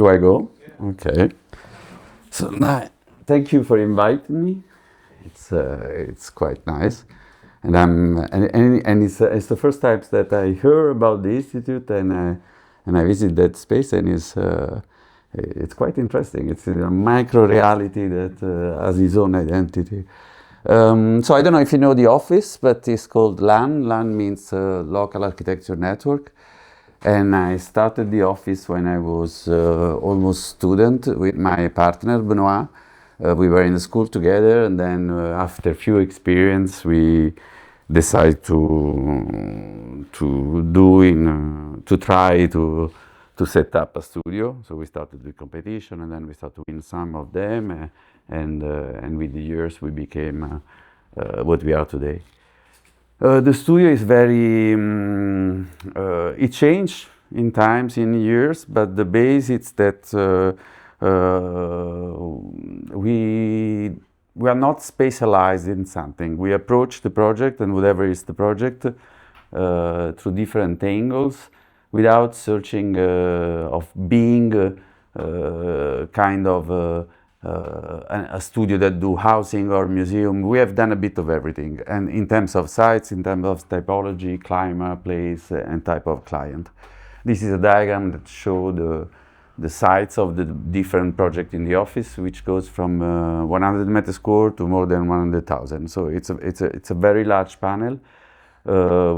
Do I go? Yeah. Okay. So thank you for inviting me. It's quite nice, and it's the first time that I hear about the institute and I visit that space, and it's quite interesting. It's a micro reality that has its own identity. So I don't know if you know the office, but it's called LAN. LAN means Local Architecture Network. And I started the office when I was almost student with my partner, Benoit. We were in the school together, and then after a few experience, we decided to try to set up a studio. So we started with competition, and then we started to win some of them, and with the years we became what we are today. The studio is very, it changed in times, in years, but the base is that we are not specialized in something. We approach the project, and whatever is the project, through different angles, without searching of being kind of a studio that do housing or museum. We have done a bit of everything, and in terms of sites, in terms of typology, climate, place, and type of client. This is a diagram that shows the sites of the different projects in the office, which goes from 100 meters square to more than 100,000. So it's a very large panel.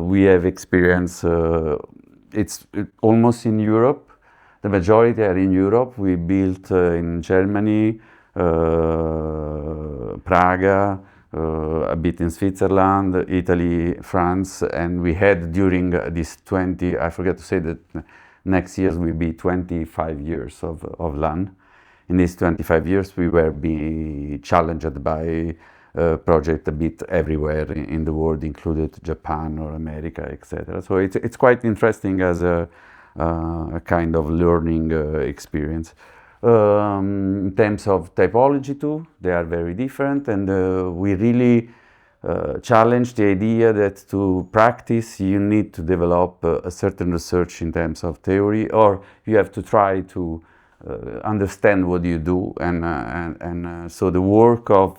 We have experience. It's almost in Europe. The majority are in Europe. We built in Germany, Praga, a bit in Switzerland, Italy, France, and we had during this I forget to say that next year will be 25 years of LAN. In these 25 years, we were being challenged by project a bit everywhere in the world, included Japan or America, etc. So it's quite interesting as a kind of learning experience. In terms of typology too, they are very different, and we really challenge the idea that to practice you need to develop a certain research in terms of theory, or you have to try to understand what you do, and so the work of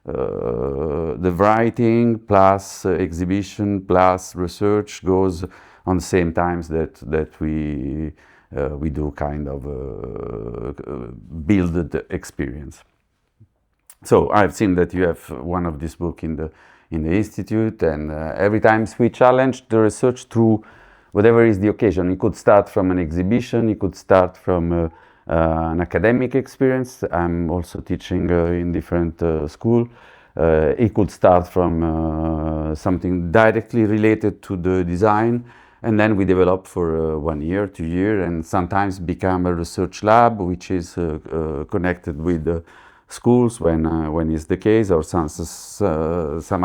the writing plus exhibition plus research goes on the same times that we do kind of build the experience. So I've seen that you have one of this book in the institute, and every time we challenge the research through whatever is the occasion. It could start from an exhibition, it could start from an academic experience. I'm also teaching in different school. It could start from something directly related to the design, and then we develop for 1 year, 2 years, and sometimes become a research lab, which is connected with schools when is the case, or some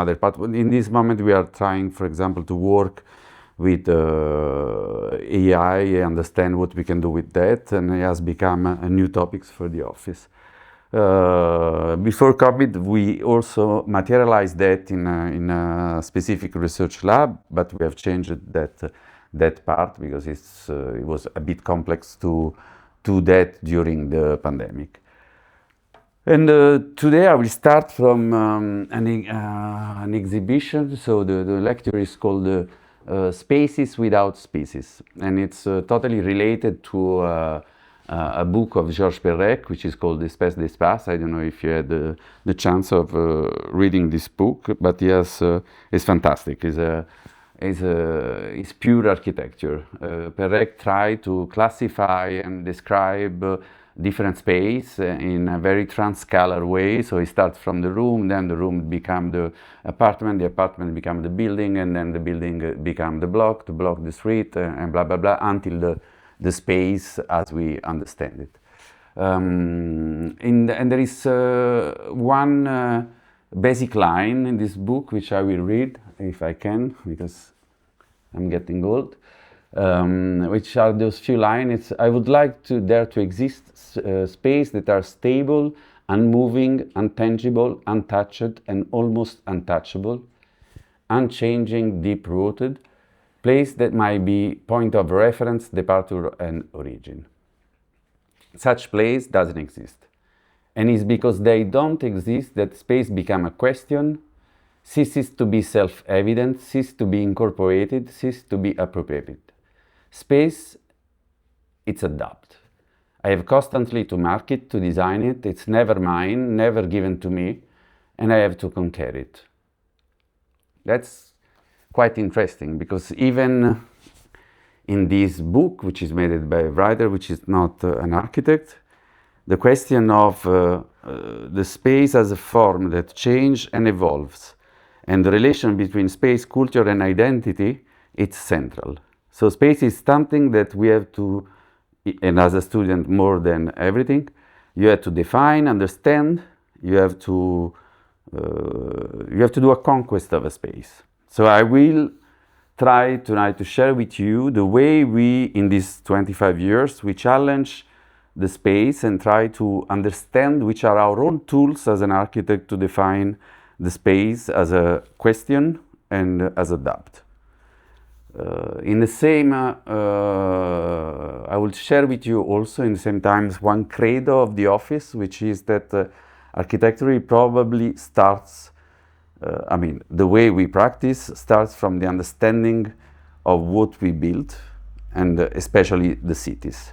other part. In this moment, we are trying, for example, to work with AI, understand what we can do with that, and it has become a new topics for the office. Before COVID, we also materialized that in a specific research lab, but we have changed that part because it was a bit complex to do that during the pandemic. And today I will start from an exhibition. So the lecture is called Spaces Without Species, and it's totally related to a book of Georges Perec, which is called Espèces d'Espace. I don't know if you had the chance of reading this book, but yes, it's fantastic. It's pure architecture. Perec tried to classify and describe different space in a very transcalar way. So he starts from the room, then the room become the apartment become the building, and then the building become the block the street, and blah blah blah, until the space as we understand it. And there is one basic line in this book which I will read if I can, because I'm getting old. Which are those few lines. I would like there to exist space that are stable, unmoving, untangible, untouched, and almost untouchable, unchanging, deep-rooted, place that might be point of reference, departure, and origin. such place doesn't exist. And it's because they don't exist that space become a question, ceases to be self-evident, ceases to be incorporated, ceases to be appropriated. Space, it's adapt. I have constantly to mark it, to design it. It's never mine, never given to me, and I have to conquer it. That's quite interesting, because even in this book, which is made by a writer, which is not an architect, the question of the space as a form that changes and evolves, and the relation between space, culture, and identity, it's central. So space is something that we have to, and as a student more than everything, you have to define, understand, you have to do a conquest of a space. So I will try tonight to share with you the way we, in these 25 years, we challenge the space and try to understand which are our own tools as an architect to define the space as a question and as a doubt. In the same, I will share with you also in the same times one credo of the office, which is that architecture probably starts, the way we practice starts from the understanding of what we build, and especially the cities.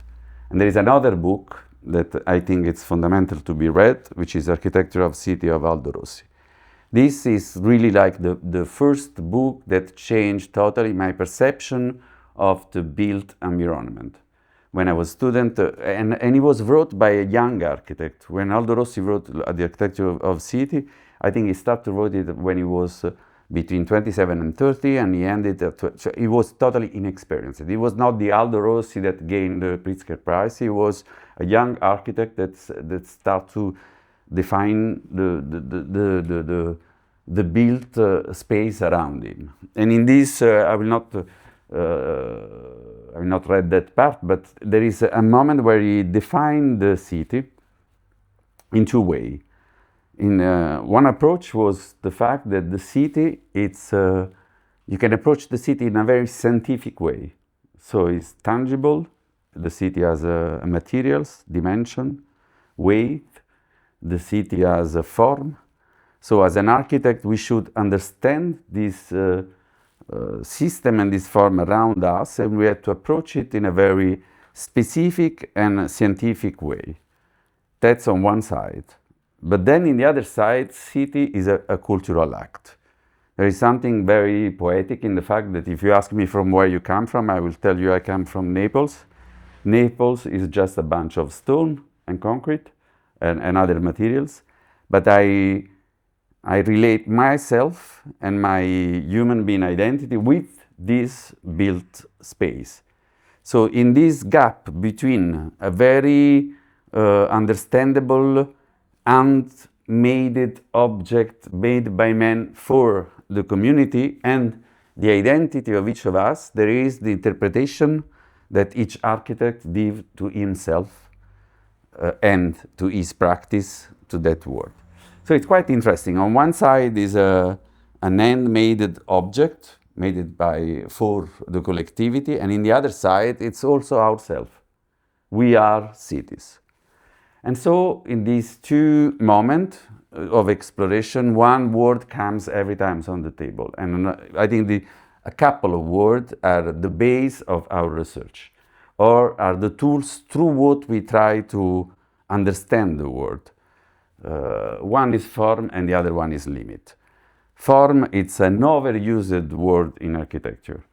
And there is another book that I think it's fundamental to be read, which is Architecture of City of Aldo Rossi. This is really like the first book that changed totally my perception of the built environment. When I was a student, and it was wrote by a young architect. When Aldo Rossi wrote The Architecture of City, I think he started to write it when he was between 27 and 30, and he ended at, so he was totally inexperienced. He was not the Aldo Rossi that gained the Pritzker Prize. He was a young architect that started to define the built space around him. And in this, I will not read that part, but there is a moment where he defined the city in two ways. One approach was the fact that the city, you can approach the city in a very scientific way. So it's tangible. The city has a materials, dimension, weight. The city has a form. So as an architect, we should understand this system and this form around us, and we have to approach it in a very specific and scientific way. That's on one side. But then in the other side, city is a cultural act. There is something very poetic in the fact that if you ask me from where you come from, I will tell you I come from Naples. Naples is just a bunch of stone and concrete and other materials. But I relate myself and my human being identity with this built space. So in this gap between a very understandable and made object made by man for the community and the identity of each of us, there is the interpretation that each architect gives to himself and to his practice to that word. So it's quite interesting. On one side is an handmade object made for the collectivity, and in the other side it's also ourselves. We are cities. And so in these two moments of exploration, one word comes every time on the table. And I think a couple of words are the base of our research, or are the tools through what we try to understand the world. One is form and the other one is limit. Form, it's an overused word in architecture.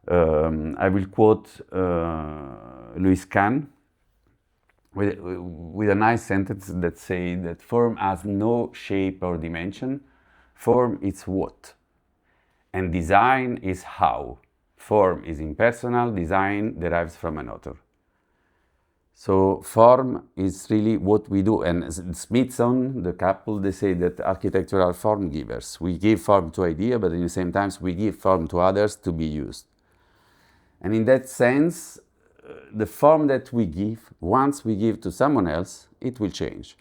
I will quote Louis Kahn, with a nice sentence that says that form has no shape or dimension. Form is what, and design is how. Form is impersonal, design derives from an author. So form is really what we do. And Smithson, the couple, they say that architecture are form givers. We give form to idea, but in the same time we give form to others to be used. And in that sense, the form that we give, once we give to someone else, it will change.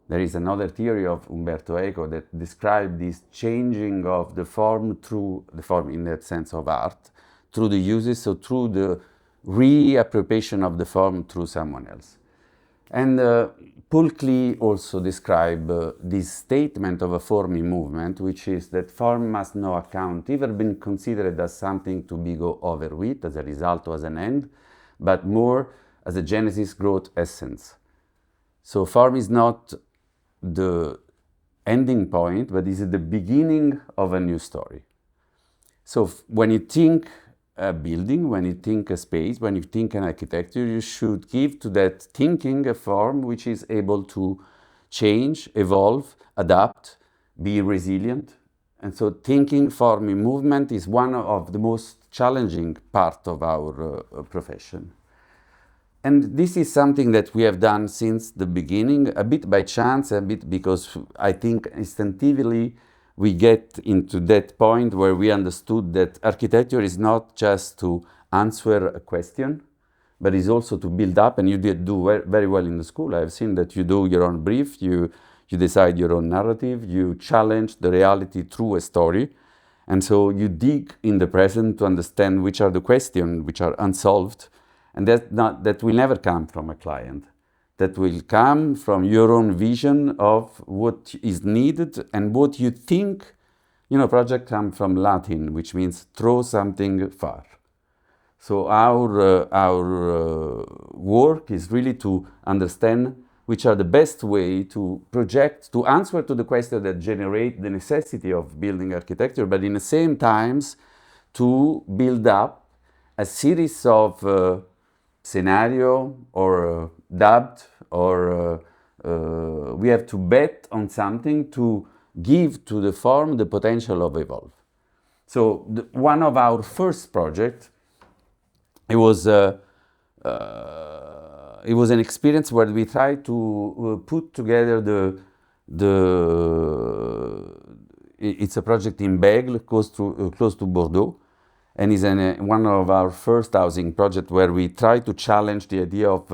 There is another theory of Umberto Eco that describes this changing of the form through the form in that sense of art, through the uses, so through the reappropriation of the form through someone else. And Paul Klee also described this statement of a forming movement, which is that form must no account ever been considered as something to be go over with, as a result or as an end, but more as a genesis growth essence. So form is not the ending point, but is the beginning of a new story. So when you think a building, when you think a space, when you think an architecture, you should give to that thinking a form which is able to change, evolve, adapt, be resilient. And so thinking, forming, movement is one of the most challenging part of our profession. And this is something that we have done since the beginning, a bit by chance, a bit because I think instinctively we get into that point where we understood that architecture is not just to answer a question, but is also to build up, and you did do very well in the school. I've seen that you do your own brief, you decide your own narrative, you challenge the reality through a story, and so you dig in the present to understand which are the questions which are unsolved, and that will never come from a client. That will come from your own vision of what is needed and what you think. Project come from Latin, which means throw something far. So our work is really to understand which are the best way to project, to answer to the question that generate the necessity of building architecture, but in the same times to build up a series of scenario or doubt, or we have to bet on something to give to the form the potential of evolve. So one of our first projects, it was an experience where we tried to put together it's a project in Bègle, close to Bordeaux, and is one of our first housing projects where we try to challenge the idea of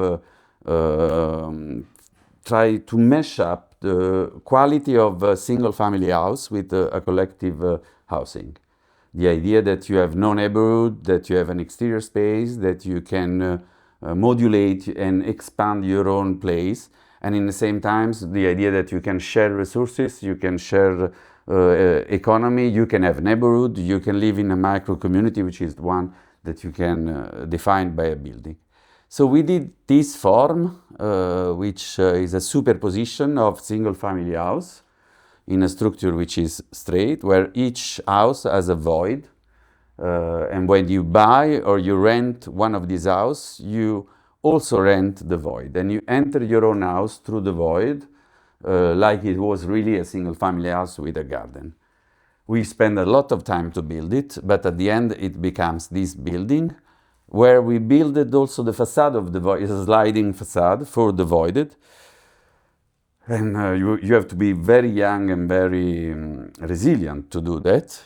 try to mesh up the quality of a single family house with a collective housing. The idea that you have no neighborhood, that you have an exterior space, that you can modulate and expand your own place, and in the same time the idea that you can share resources, you can share economy, you can have neighborhood, you can live in a micro community, which is the one that you can define by a building. So we did this form, which is a superposition of single family house in a structure which is straight, where each house has a void. And when you buy or you rent one of these houses, you also rent the void. And you enter your own house through the void, like it was really a single family house with a garden. We spend a lot of time to build it, but at the end it becomes this building where we built also the facade of the void, is a sliding facade for the voided. And you have to be very young and very resilient to do that.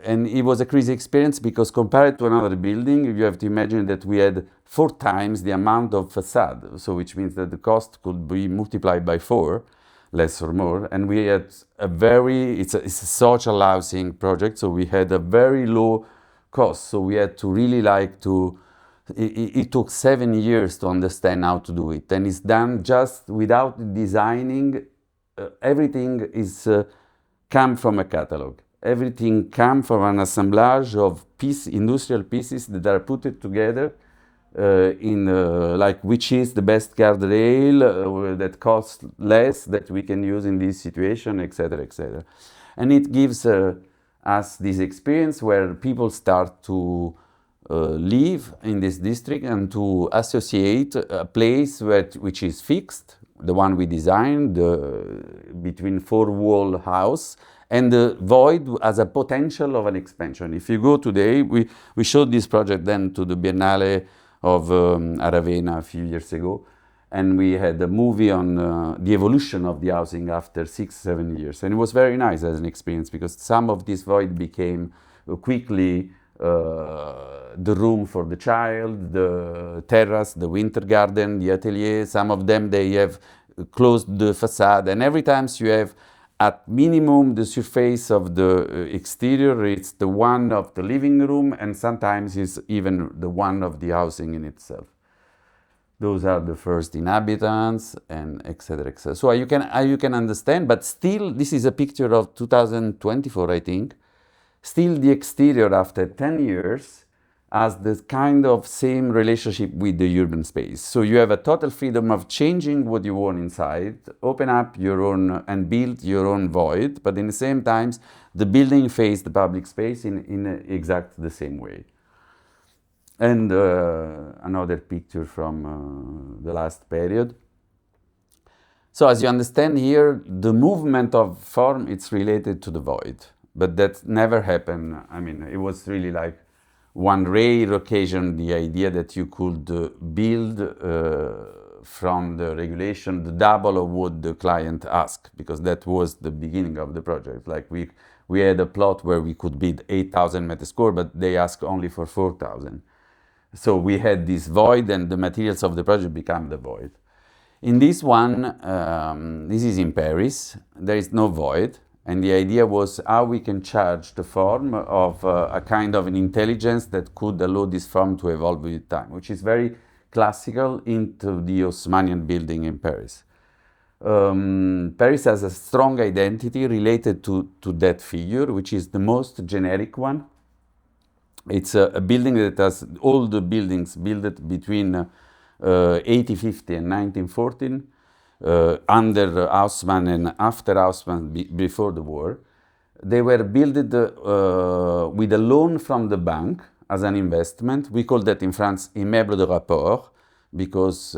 And it was a crazy experience because compared to another building, you have to imagine that we had 4 times the amount of facade. So which means that the cost could be multiplied by 4, less or more. And we had it's a social housing project, so we had a very low cost. So we had to really it took 7 years to understand how to do it, and it's done just without designing. Everything is come from a catalog. Everything comes from an assemblage of industrial pieces that are put together which is the best guardrail that costs less, that we can use in this situation, etc., etc. And it gives us this experience where people start to live in this district and to associate a place which is fixed, the one we designed, between 4-wall house, and the void as a potential of an expansion. If you go today, we showed this project then to the Biennale of Aravena a few years ago, and we had a movie on the evolution of the housing after 6-7 years. And it was very nice as an experience because some of this void became quickly the room for the child, the terrace, the winter garden, the atelier. Some of them, they have closed the facade, and every time you have at minimum the surface of the exterior, it's the one of the living room, and sometimes it's even the one of the housing in itself. Those are the first inhabitants, and etc. etc. So you can understand, but still, this is a picture of 2024, I think. Still, the exterior after 10 years has this kind of same relationship with the urban space. So you have a total freedom of changing what you want inside, open up your own and build your own void, but in the same times, the building face the public space in exact the same way. And another picture from the last period. So as you understand here, the movement of form, it's related to the void, but that never happened. I mean, it was really like one rare occasion, the idea that you could build from the regulation the double of what the client asked, because that was the beginning of the project. Like we had a plot where we could build 8,000 meters square, but they asked only for 4,000. So we had this void, and the materials of the project become the void. In this one, this is in Paris, there is no void, and the idea was how we can charge the form of a kind of an intelligence that could allow this form to evolve with time, which is very classical into the Haussmannian building in Paris. Paris has a strong identity related to that figure, which is the most generic one. It's a building that has all the buildings built between 1850 and 1914, under Haussmann and after Haussmann, before the war. They were built with a loan from the bank as an investment. We call that in France immeuble de rapport, because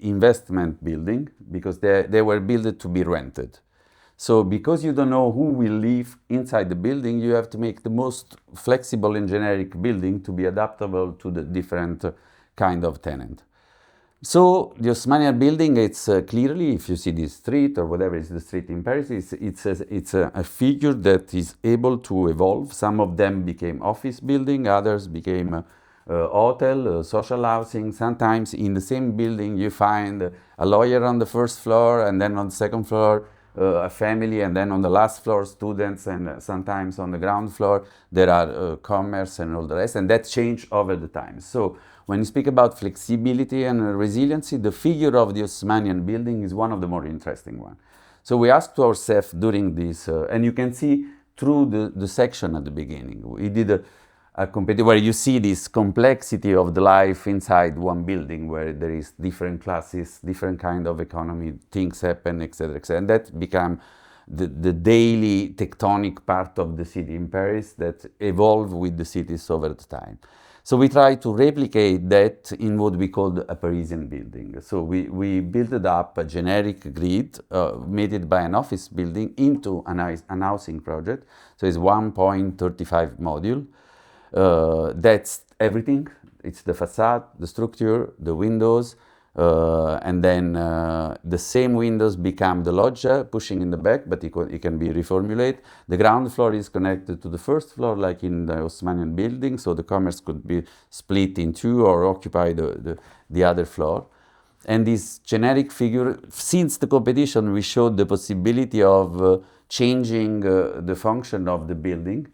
investment building, because they were built to be rented. So because you don't know who will live inside the building, you have to make the most flexible and generic building to be adaptable to the different kind of tenant. So the Haussmannian building, it's clearly, if you see this street or whatever is the street in Paris, it's a figure that is able to evolve. Some of them became office building, others became hotel, social housing. Sometimes in the same building you find a lawyer on the first floor, and then on the second floor a family, and then on the last floor students, and sometimes on the ground floor there are commerce and all the rest, and that changed over the time. So when you speak about flexibility and resiliency, the figure of the Haussmannian building is one of the more interesting ones. So we asked ourselves during this, and you can see through the section at the beginning, we did a competition where you see this complexity of the life inside one building, where there is different classes, different kind of economy, things happen, etc., etc. And that became the daily tectonic part of the city in Paris that evolved with the cities over the time. So we try to replicate that in what we call a Parisian building. So we built up a generic grid made it by an office building into an housing project. So it's 1.35 module. That's everything. It's the facade, the structure, the windows, and then the same windows become the loggia, pushing in the back, but it can be reformulated. The ground floor is connected to the first floor, like in the Haussmannian building, so the commerce could be split in two or occupy the other floor. And this generic figure, since the competition, we showed the possibility of changing the function of the building.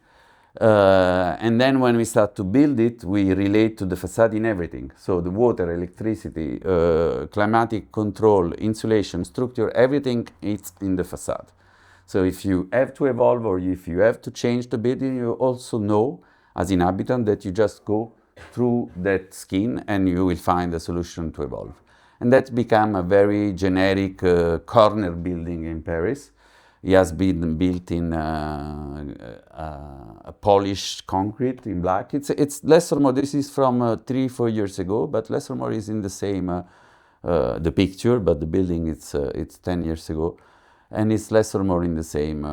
And then when we start to build it, we relate to the facade in everything. So the water, electricity, climatic control, insulation, structure, everything is in the facade. So if you have to evolve or if you have to change the building, you also know as inhabitant that you just go through that skin and you will find a solution to evolve. And that's become a very generic corner building in Paris. It has been built in a polished concrete in black. It's less or more, this is from 3-4 years ago, but less or more is in the same, the picture, but the building it's 10 years ago. And it's less or more in the same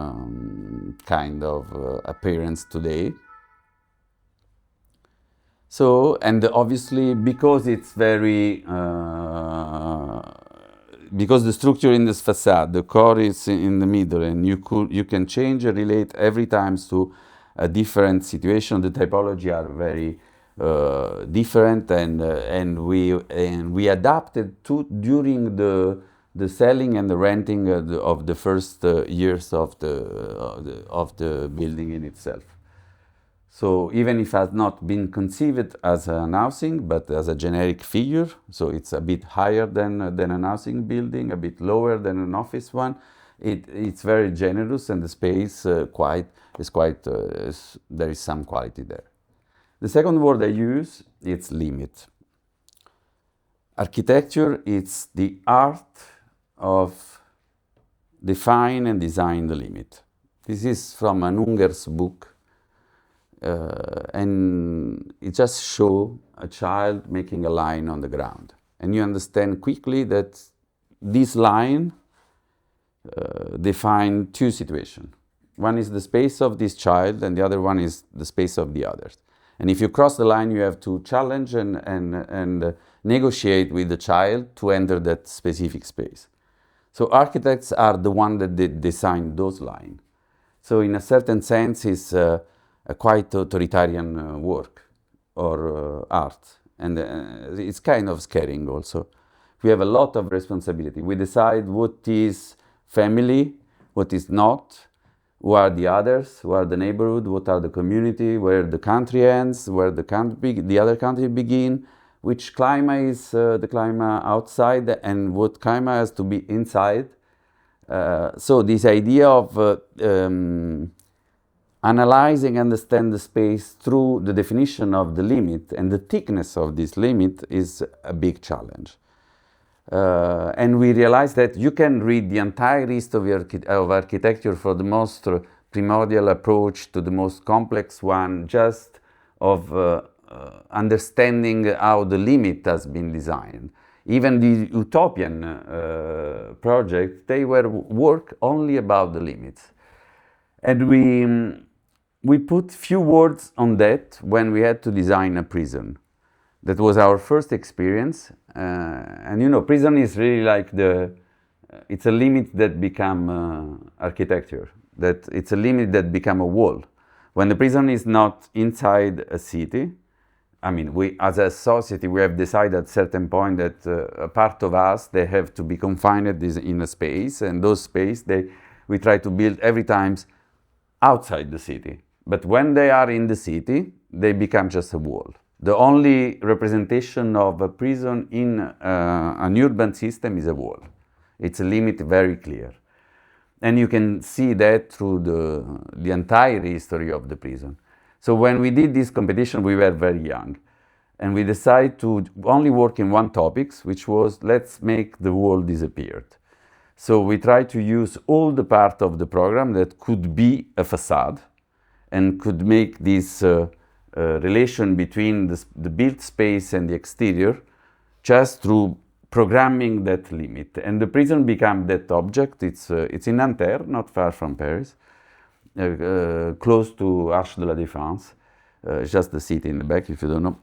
kind of appearance today. So, and obviously because it's very, because the structure in this facade, the core is in the middle, and you can change and relate every time to a different situation. The typology are very different, and we adapted to during the selling and the renting of the first years of the building in itself. So even if it has not been conceived as an housing, but as a generic figure, so it's a bit higher than an housing building, a bit lower than an office one, it's very generous, and the space there is some quality there. The second word I use, it's limit. Architecture, it's the art of define and design the limit. This is from an Unger's book, and it just shows a child making a line on the ground. And you understand quickly that this line defines two situations. One is the space of this child, and the other one is the space of the others. And if you cross the line, you have to challenge and negotiate with the child to enter that specific space. So architects are the ones that design those lines. So in a certain sense, it's a quite authoritarian work or art. And it's kind of scaring also. We have a lot of responsibility. We decide what is family, what is not, who are the others, who are the neighborhood, what are the community, where the country ends, where the other country begin, which climate is the climate outside, and what climate has to be inside. So this idea of analyzing, understand the space through the definition of the limit and the thickness of this limit is a big challenge. And we realize that you can read the entire history of architecture for the most primordial approach to the most complex one, just of understanding how the limit has been designed. Even the utopian projects, they were work only about the limits. And we put few words on that when we had to design a prison. That was our first experience. And you know, prison is really like it's a limit that become architecture. That it's a limit that become a wall. When the prison is not inside a city, I mean, we as a society, we have decided at a certain point that a part of us, they have to be confined in a space, and those space, we try to build every time outside the city. But when they are in the city, they become just a wall. The only representation of a prison in an urban system is a wall. It's a limit very clear. And you can see that through the entire history of the prison. So when we did this competition, we were very young. And we decided to only work in one topic, which was, let's make the wall disappear. So we tried to use all the part of the program that could be a facade and could make this relation between the built space and the exterior just through programming that limit. And the prison became that object. It's in Nanterre, not far from Paris, close to Arche de la Défense. It's just the city in the back, if you don't know.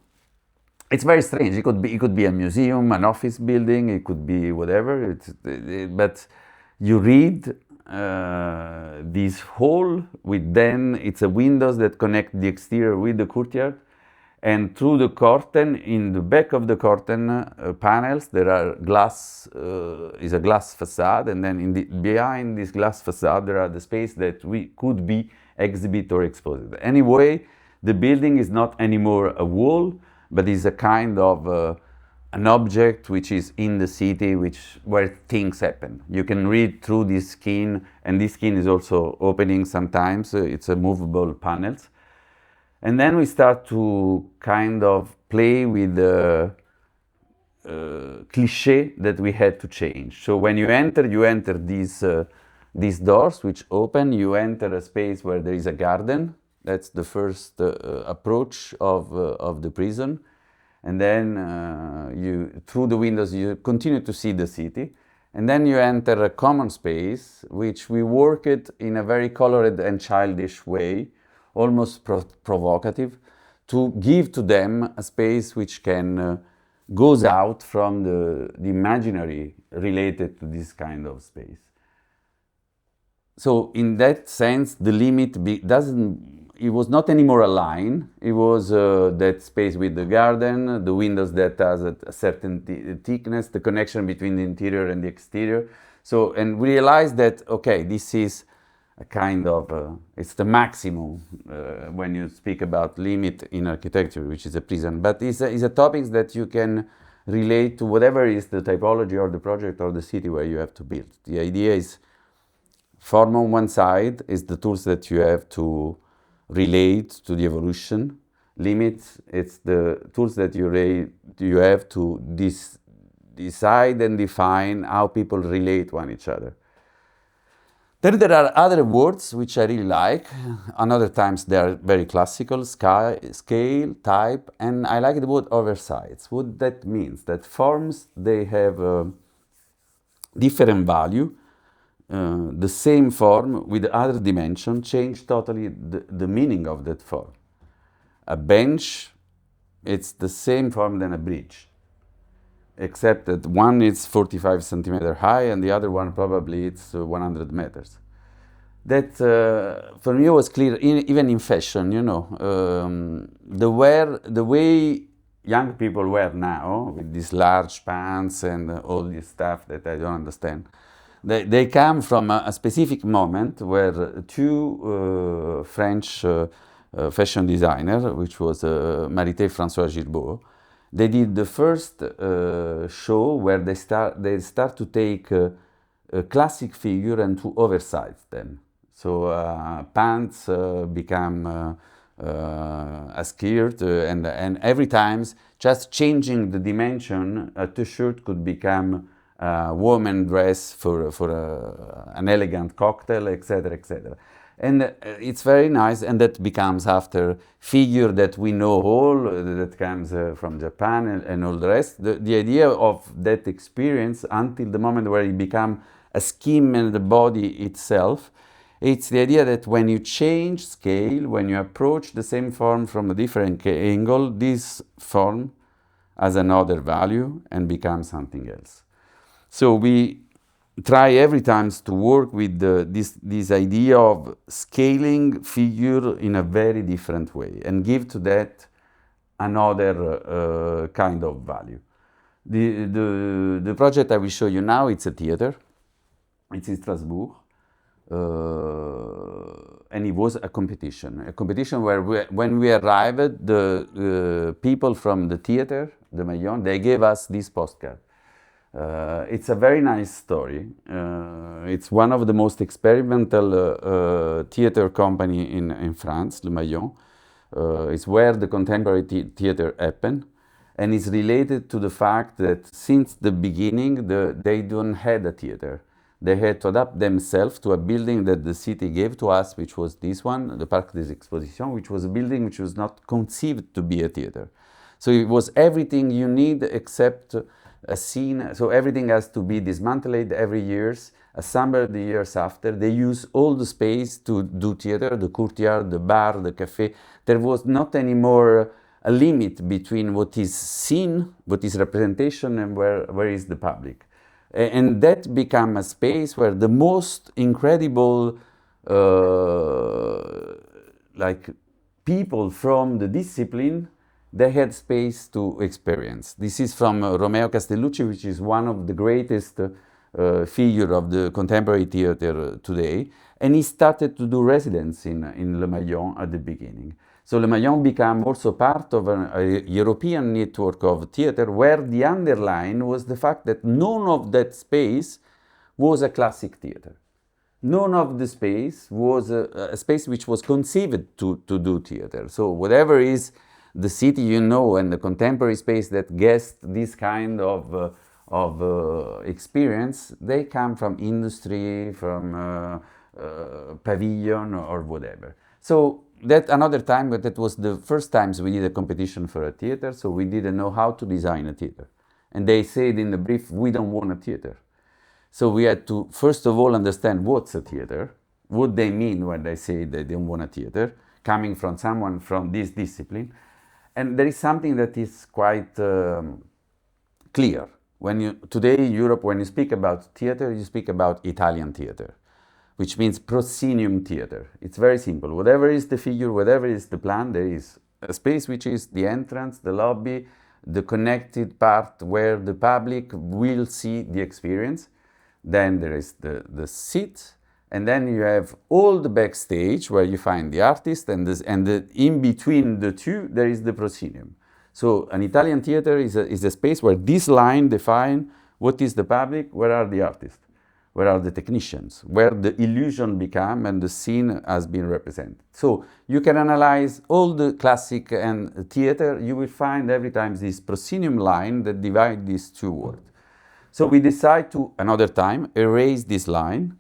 It's very strange. It could be a museum, an office building, it could be whatever. But you read this hall with then it's a windows that connect the exterior with the courtyard, and through the curtain, in the back of the curtain panels, there are glass, is a glass facade, and then behind this glass facade there are the space that could be exhibit or exposed. Anyway, the building is not anymore a wall, but is a kind of an object which is in the city, where things happen. You can read through this skin, and this skin is also opening sometimes. It's a movable panels. And then we start to kind of play with the cliché that we had to change. So when you enter these doors which open, you enter a space where there is a garden. That's the first approach of the prison. And then through the windows, you continue to see the city. And then you enter a common space, which we worked in a very colored and childish way, almost provocative, to give to them a space which can goes out from the imaginary related to this kind of space. So in that sense, the limit it was not anymore a line. It was that space with the garden, the windows that has a certain thickness, the connection between the interior and the exterior. So, and we realized that, okay, this is a kind of, it's the maximum when you speak about limit in architecture, which is a prison. But it's a topic that you can relate to whatever is the typology or the project or the city where you have to build. The idea is form on one side is the tools that you have to relate to the evolution. Limits, it's the tools that you have to decide and define how people relate one each other. Then there are other words which I really like. Another times they are very classical, scale, type, and I like the word oversize. What that means, that forms, they have a different value. The same form with other dimension change totally the meaning of that form. A bench, it's the same form than a bridge, except that one is 45 centimeters high and the other one probably it's 100 meters. That for me was clear, even in fashion, you know, the way young people wear now with these large pants and all this stuff that I don't understand. They come from a specific moment where two French fashion designers, which was Marité François Girbaud, they did the first show where they start to take a classic figure and to oversize them. So pants become a skirt, and every time just changing the dimension, a t-shirt could become a woman dress for an elegant cocktail, etc., etc. And it's very nice, and that becomes after figure that we know all, that comes from Japan and all the rest. The idea of that experience until the moment where it becomes a scheme and the body itself, it's the idea that when you change scale, when you approach the same form from a different angle, this form has another value and becomes something else. So we try every time to work with this idea of scaling figure in a very different way and give to that another kind of value. The project I will show you now, it's a theater. It's in Strasbourg. And it was a competition where when we arrived, the people from the theater, the Maillon, they gave us this postcard. It's a very nice story. It's one of the most experimental theater company in France, Le Maillon. It's where the contemporary theater happened, and it's related to the fact that since the beginning they don't had a theater. They had to adapt themselves to a building that the city gave to us, which was this one, the Parc des Expositions, which was a building which was not conceived to be a theater. So it was everything you need except a scene. So everything has to be dismantled every year, assembled the years after. They use all the space to do theater, the courtyard, the bar, the cafe. There was not anymore a limit between what is seen, what is representation, and where is the public. And that became a space where the most incredible like people from the discipline, they had space to experience. This is from Romeo Castellucci, which is one of the greatest figure of the contemporary theater today. And he started to do residence in Le Maillon at the beginning. So Le Maillon became also part of a European network of theater where the underline was the fact that none of that space was a classic theater. None of the space was a space which was conceived to do theater. So whatever is the city you know and the contemporary space that gets this kind of experience, they come from industry, from pavilion or whatever. So that another time, but that was the first times we did a competition for a theater, so we didn't know how to design a theater. And they said in the brief, we don't want a theater. So we had to, first of all, understand what's a theater, what they mean when they say they don't want a theater, coming from someone from this discipline. And there is something that is quite clear. Today in Europe, when you speak about theater, you speak about Italian theater, which means proscenium theater. It's very simple. Whatever is the figure, whatever is the plan, there is a space which is the entrance, the lobby, the connected part where the public will see the experience. Then there is the seat, And then you have all the backstage where you find the artist, and in between the two, there is the proscenium. So an Italian theater is a space where this line defines what is the public, where are the artists, where are the technicians, where the illusion become and the scene has been represented. So you can analyze all the classic and theater, you will find every time this proscenium line that divides these two worlds. So we decide to, another time, erase this line.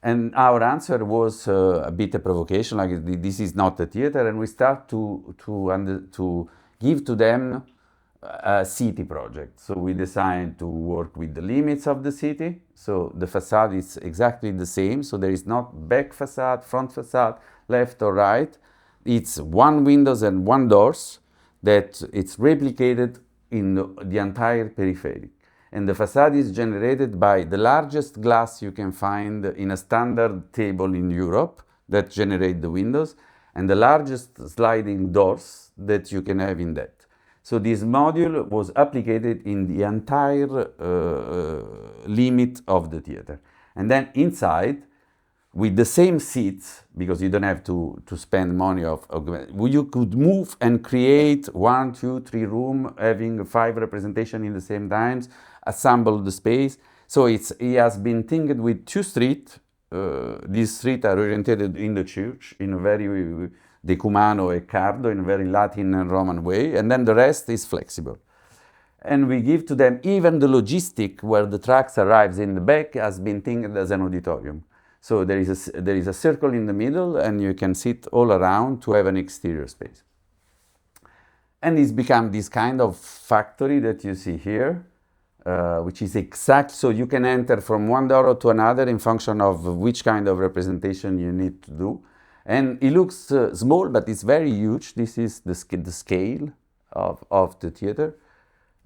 And our answer was a bit a provocation, like this is not a theater, and we start to give to them a city project. So we decided to work with the limits of the city. So the facade is exactly the same. So there is not back facade, front facade, left or right. It's one windows and one doors that it's replicated in the entire periphery. And the facade is generated by the largest glass you can find in a standard table in Europe that generate the windows, and the largest sliding doors that you can have in that. So this module was applied in the entire limit of the theater. And then inside, with the same seats, because you don't have to spend money you could move and create 1, 2, 3 rooms, having 5 representations in the same times, assemble the space. So it has been thinking with 2 streets. These streets are oriented in the church in a very decumano e cardo, in a very Latin and Roman way, and then the rest is flexible. And we give to them even the logistic where the trucks arrives in the back has been thinking as an auditorium. So there is a circle in the middle, and you can sit all around to have an exterior space. And it's become this kind of factory that you see here, which is exact. So you can enter from one door to another in function of which kind of representation you need to do. And it looks small, but it's very huge. This is the scale of the theater.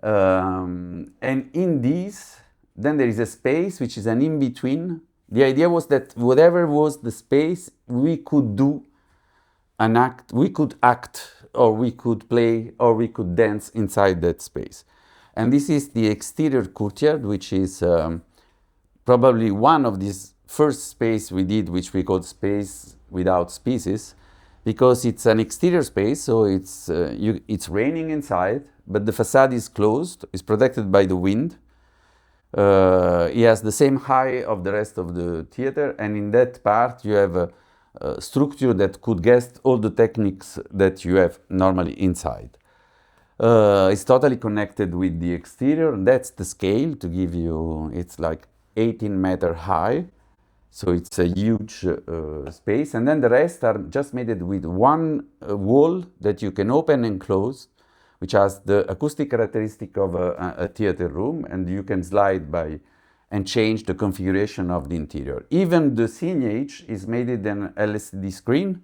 And in this, then there is a space which is an in-between. The idea was that whatever was the space, we could do an act, we could act, or we could play, or we could dance inside that space. And this is the exterior courtyard, which is probably one of these first space we did, which we called space without species, because it's an exterior space, so it's raining inside, but the facade is closed, it's protected by the wind. It has the same height of the rest of the theater, and in that part you have a structure that could guest all the techniques that you have normally inside. It's totally connected with the exterior, and that's the scale to give you, it's like 18-meter high, so it's a huge space, and then the rest are just made with one wall that you can open and close, which has the acoustic characteristic of a theater room, and you can slide by and change the configuration of the interior. Even the signage is made in an LCD screen,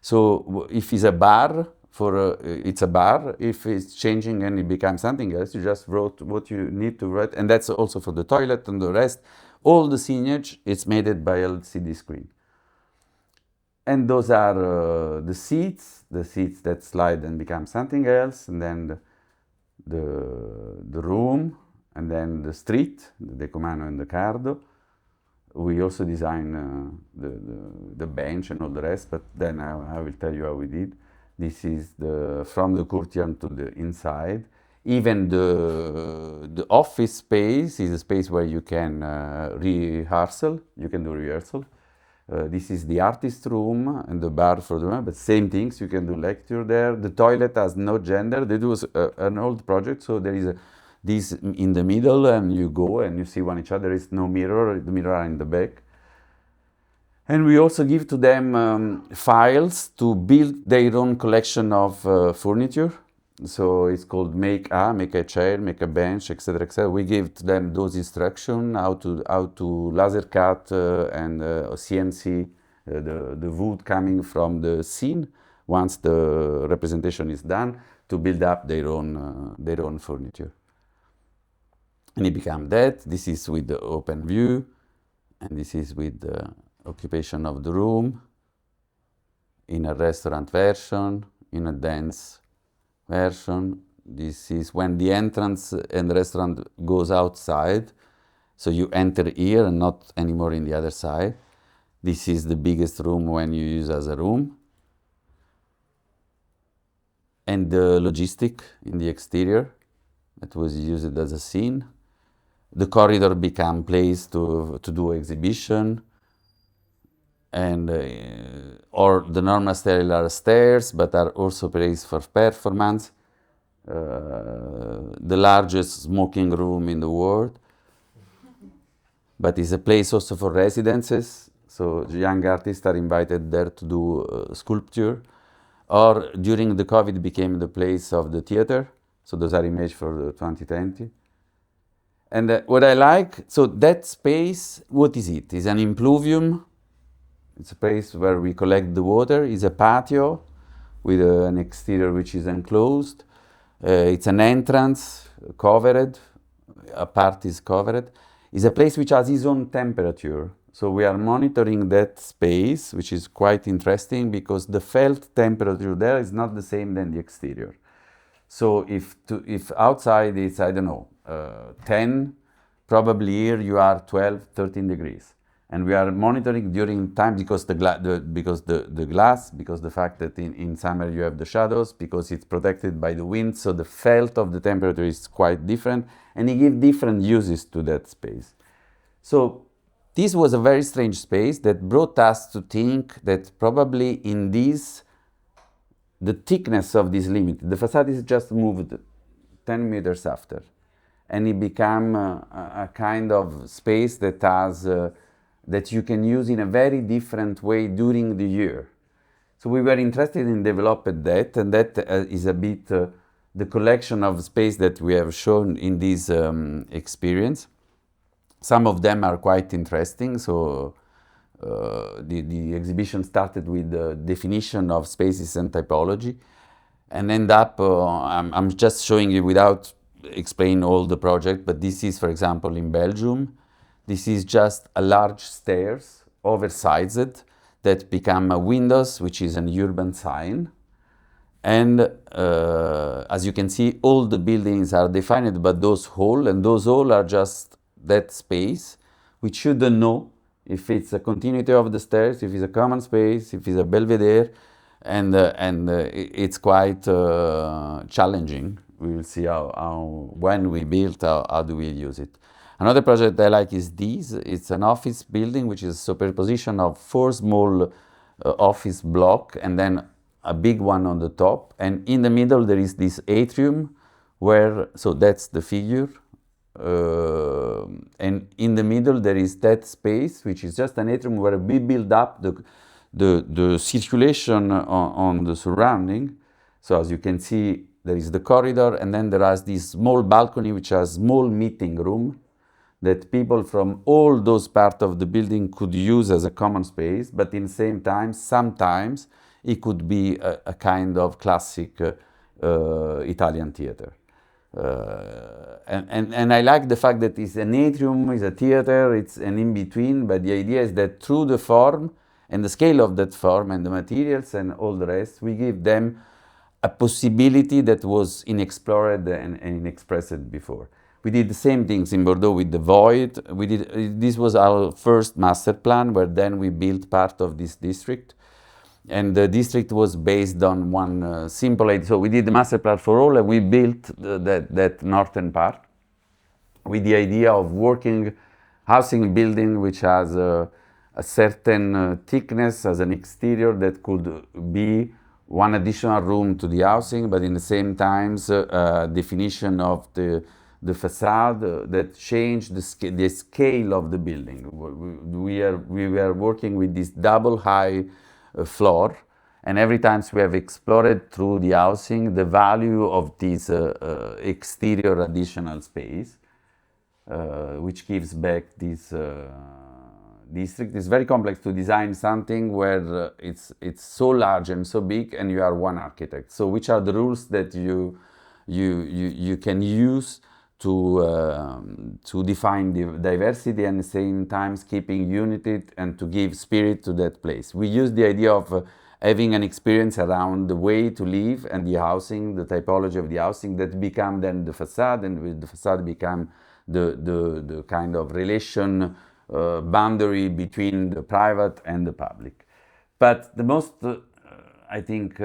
so if it's a bar, it's a bar. If it's changing and it becomes something else, you just wrote what you need to write, and that's also for the toilet and the rest. All the signage is made by LCD screen. And those are the seats that slide and become something else, and then the room, and then the street, the Decumano and the Cardo. We also design the bench and all the rest, but then I will tell you how we did. This is from the courtyard to the inside. Even the office space is a space where you can rehearsal, you can do rehearsal. This is the artist room and the bar for the room, but same things, you can do lecture there. The toilet has no gender. They do an old project, so there is this in the middle, and you go and you see one each other. There is no mirror, the mirror are in the back. And we also give to them files to build their own collection of furniture. So it's called make a chair, make a bench, etc., etc. We give to them those instructions, how to laser cut and CNC the wood coming from the scene once the representation is done, to build up their own furniture. And it becomes that. This is with the open view, and this is with the occupation of the room, in a restaurant version, in a dance version. This is when the entrance and the restaurant goes outside, so you enter here and not anymore in the other side. This is the biggest room when you use as a room. And the logistic in the exterior that was used as a scene. The corridor became place to do exhibition, and or the normal stairs are stairs, but are also place for performance. The largest smoking room in the world, but it's a place also for residences. So young artists are invited there to do sculpture, or during the COVID became the place of the theater. So those are images for the 2020. And what I like, so that space, what is it? It's an impluvium. It's a place where we collect the water. It's a patio with an exterior which is enclosed. It's an entrance covered. A part is covered. It's a place which has its own temperature. So we are monitoring that space, which is quite interesting because the felt temperature there is not the same than the exterior. So if outside it's, I don't know, 10, probably here you are 12, 13 degrees. And we are monitoring during time because the glass, because the fact that in summer you have the shadows, because it's protected by the wind, so the felt of the temperature is quite different, and it gives different uses to that space. So this was a very strange space that brought us to think that probably in this, the thickness of this limit, the facade is just moved 10 meters after, and it became a kind of space that has that you can use in a very different way during the year. So we were interested in developing that, and that is a bit the collection of space that we have shown in this experience. Some of them are quite interesting. So the exhibition started with the definition of spaces and typology, and end up, I'm just showing you without explaining all the project, but this is, for example, in Belgium. This is just a large stairs, oversized, that become a windows, which is an urban sign. And as you can see, all the buildings are defined by those halls, and those halls are just that space, which shouldn't know if it's a continuity of the stairs, if it's a common space, if it's a belvedere, and it's quite challenging. We will see how when we build, how do we use it. Another project I like is this. It's an office building, which is a superposition of 4 small office blocks and then a big one on the top. And in the middle, there is this atrium where, so that's the figure. And in the middle, there is that space, which is just an atrium where we build up the circulation on the surrounding. So as you can see, there is the corridor, and then there is this small balcony, which has small meeting room that people from all those parts of the building could use as a common space, but in the same time, sometimes it could be a kind of classic Italian theater. And I like the fact that it's an atrium, it's a theater, it's an in-between, but the idea is that through the form and the scale of that form and the materials and all the rest, we give them a possibility that was unexplored and unexpressed before. We did the same things in Bordeaux with the void. This was our first master plan, where then we built part of this district. And the district was based on one simple idea. So we did the master plan for all, and we built that northern part with the idea of housing building which has a certain thickness as an exterior that could be one additional room to the housing, but in the same time, definition of the facade that changed the scale of the building. We were working with this double high floor, and every time we have explored through the housing the value of this exterior additional space, which gives back this district. It's very complex to design something where it's so large and so big, and you are one architect. So which are the rules that you can use to define the diversity and at the same time keeping unity and to give spirit to that place. We use the idea of having an experience around the way to live and the housing, the typology of the housing that become then the facade, and with the facade become the kind of relation boundary between the private and the public. But the most, I think,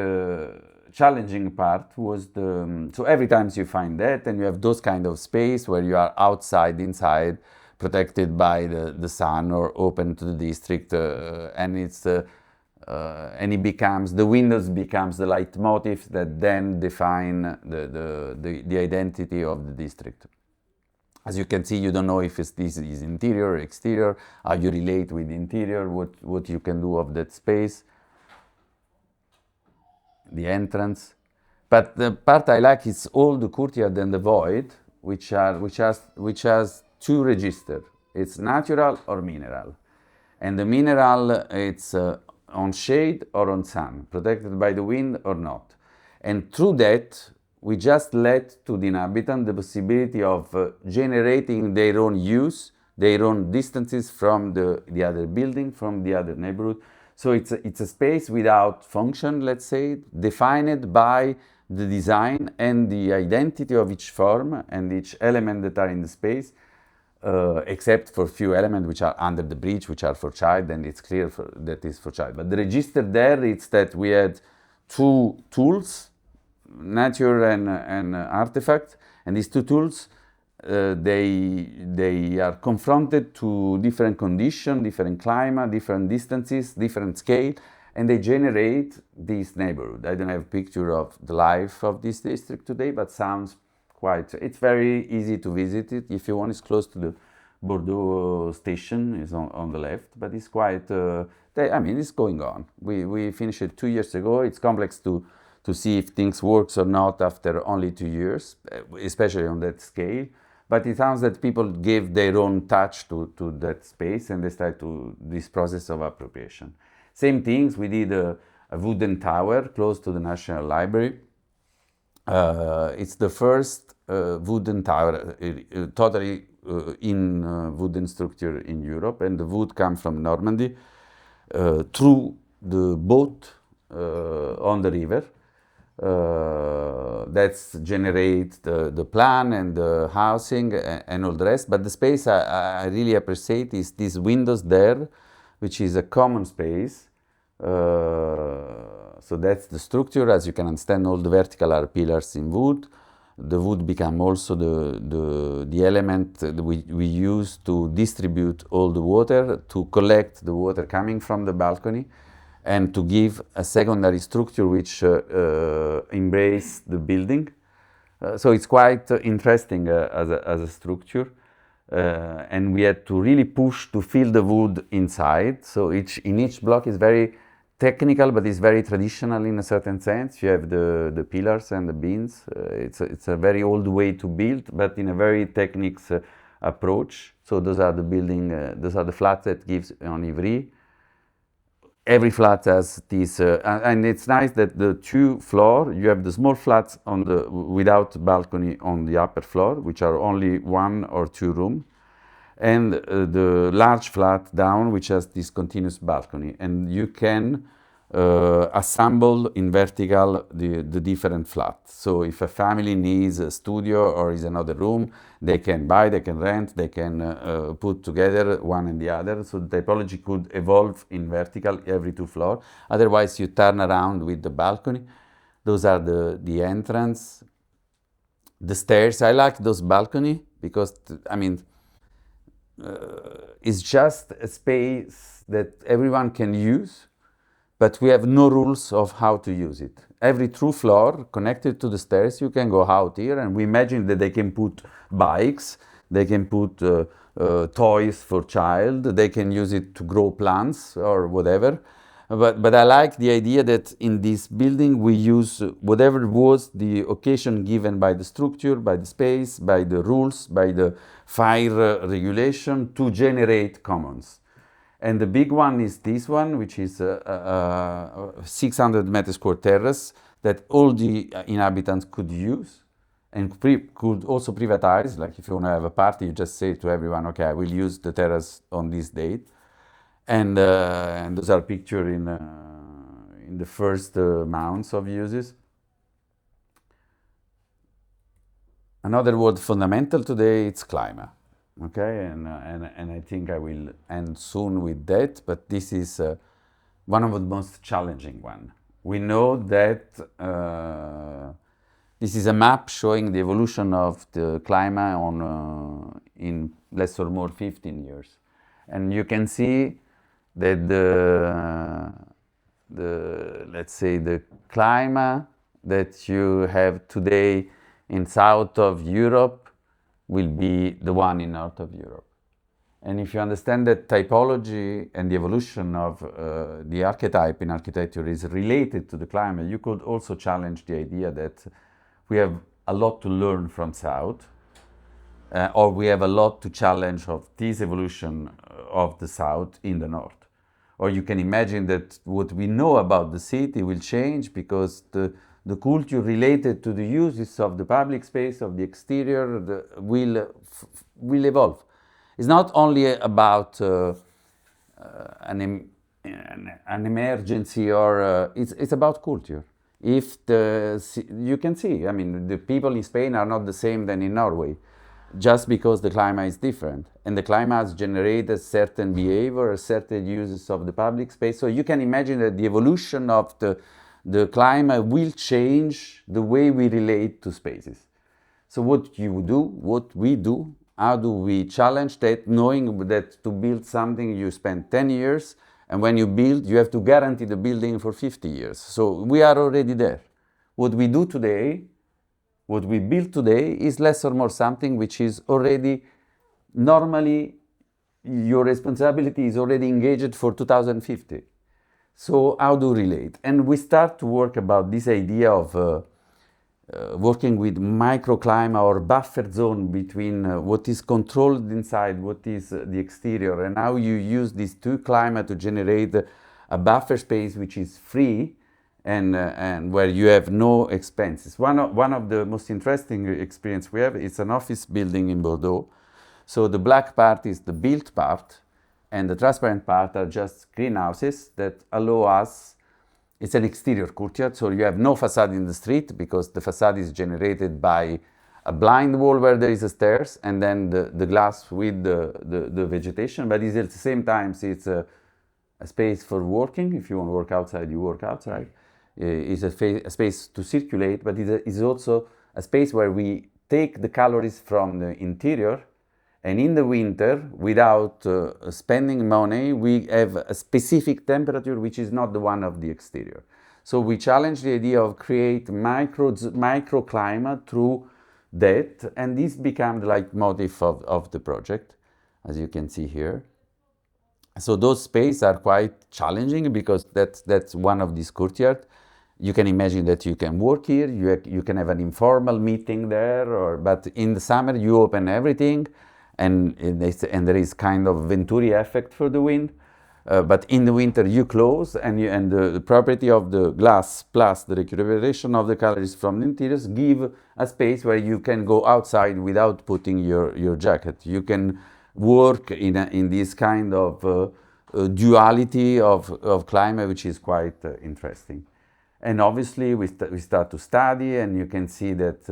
challenging part was so every time you find that, and you have those kind of space where you are outside, inside, protected by the sun or open to the district, and it's and it becomes, the windows becomes the leitmotif that then define the identity of the district. As you can see, you don't know if this is interior or exterior, how you relate with the interior, what you can do of that space, the entrance. But the part I like is all the courtyard and the void, which has two registers. It's natural or mineral. And the mineral, it's on shade or on sun, protected by the wind or not. And through that, we just let to the inhabitant the possibility of generating their own use, their own distances from the other building, from the other neighborhood. So it's a space without function, let's say, defined by the design and the identity of each form and each element that are in the space, except for few elements which are under the bridge, which are for child, and it's clear that is for child. But the register there, it's that we had two tools, nature and artifact, and these two tools, they are confronted to different conditions, different climate, different distances, different scale, and they generate this neighborhood. I don't have a picture of the life of this district today, but sounds quite, it's very easy to visit it. If you want, it's close to the Bordeaux station, is on the left, but it's quite, I mean, it's going on. We finished it 2 years ago. It's complex to see if things works or not after only 2 years, especially on that scale. But it sounds that people gave their own touch to that space, and they started to this process of appropriation. Same things, we did a wooden tower close to the National Library. It's the first wooden tower, totally in wooden structure in Europe, and the wood comes from Normandy through the boat on the river. That's generate the plan and the housing and all the rest. But the space I really appreciate is these windows there, which is a common space. So that's the structure. As you can understand, all the vertical are pillars in wood. The wood become also the element that we use to distribute all the water, to collect the water coming from the balcony, and to give a secondary structure which embrace the building. So it's quite interesting as a structure. And we had to really push to fill the wood inside. So in each block is very technical, but it's very traditional in a certain sense. You have the pillars and the beams. It's a very old way to build, but in a very techniques approach. So those are the flats that gives on Ivry. Every flat has this, and it's nice that the 2 floor, you have the small flats without balcony on the upper floor, which are only 1 or 2 rooms, and the large flat down, which has this continuous balcony. And you can assemble in vertical the different flats. So if a family needs a studio or is another room, they can buy, they can rent, they can put together one and the other. So the typology could evolve in vertical every 2 floors. Otherwise, you turn around with the balcony. Those are the entrance. The stairs, I like those balcony because, I mean, it's just a space that everyone can use, but we have no rules of how to use it. Every 2 floor connected to the stairs, you can go out here, and we imagine that they can put bikes, they can put toys for child, they can use it to grow plants or whatever. But I like the idea that in this building we use whatever was the occasion given by the structure, by the space, by the rules, by the fire regulation to generate commons. And the big one is this one, which is a 600 meter square terrace that all the inhabitants could use and could also privatize. Like if you want to have a party, you just say to everyone, okay, I will use the terrace on this date. And those are pictured in the first mounts of uses. Another word fundamental today, it's climate. Okay, and I think I will end soon with that, but this is one of the most challenging one. We know that this is a map showing the evolution of the climate on in less or more 15 years. And you can see that let's say the climate that you have today in south of Europe will be the one in north of Europe. And if you understand that typology and the evolution of the archetype in architecture is related to the climate, you could also challenge the idea that we have a lot to learn from south, or we have a lot to challenge of this evolution of the south in the north. Or you can imagine that what we know about the city will change because the culture related to the uses of the public space, of the exterior, will evolve. It's not only about an emergency, or it's about culture. If you can see, I mean, the people in Spain are not the same than in Norway, just because the climate is different, and the climate has generated certain behavior, certain uses of the public space. So you can imagine that the evolution of the climate will change the way we relate to spaces. So what you do, what we do, how do we challenge that, knowing that to build something you spend 10 years, and when you build, you have to guarantee the building for 50 years. So we are already there. What we do today, what we build today, is less or more something which is already, normally, your responsibility is already engaged for 2050. So how do we relate? And we start to work about this idea of working with microclimate or buffer zone between what is controlled inside, what is the exterior, and how you use these two climates to generate a buffer space which is free and where you have no expenses. One of the most interesting experience we have is an office building in Bordeaux. So the black part is the built part, and the transparent part are just greenhouses that allow us. It's an exterior courtyard, so you have no facade in the street because the facade is generated by a blind wall where there is a stairs, and then the glass with the vegetation. But it's at the same time, it's a space for working. If you want to work outside, you work outside. It's a space to circulate, but it's also a space where we take the calories from the interior, and in the winter, without spending money, we have a specific temperature which is not the one of the exterior. So we challenge the idea of create microclimate through that, and this became the leitmotif of the project, as you can see here. So those spaces are quite challenging because that's one of these courtyards. You can imagine that you can work here, you can have an informal meeting there, but in the summer you open everything, and there is kind of Venturi effect for the wind. But in the winter you close, and the property of the glass plus the recuperation of the calories from the interiors give a space where you can go outside without putting your jacket. You can work in this kind of duality of climate, which is quite interesting. And obviously we start to study, and you can see that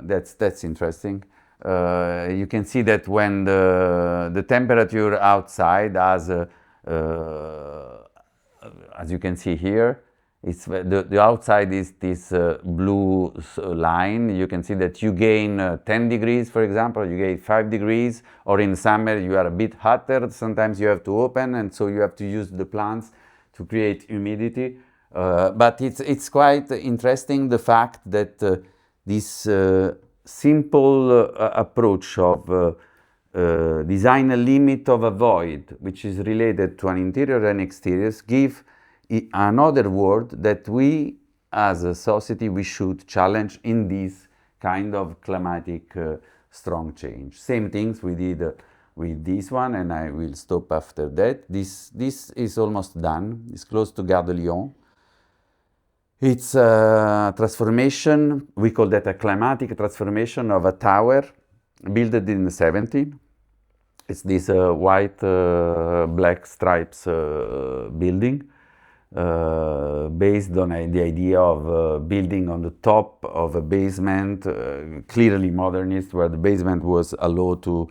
that's interesting. You can see that when the temperature outside has, as you can see here, it's the outside is this blue line. You can see that you gain 10 degrees, for example, you gain 5 degrees, or in summer you are a bit hotter. Sometimes you have to open, and so you have to use the plants to create humidity. But it's quite interesting, the fact that this simple approach of design a limit of a void, which is related to an interior and exterior, give another world that we as a society we should challenge in this kind of climatic strong change. Same things we did with this one, and I will stop after that. This is almost done. It's close to Gare de Lyon. It's a transformation, we call that a climatic transformation of a tower built in the 70s. It's this white, black stripes building. based on the idea of building on the top of a basement, clearly modernist, where the basement was allowed to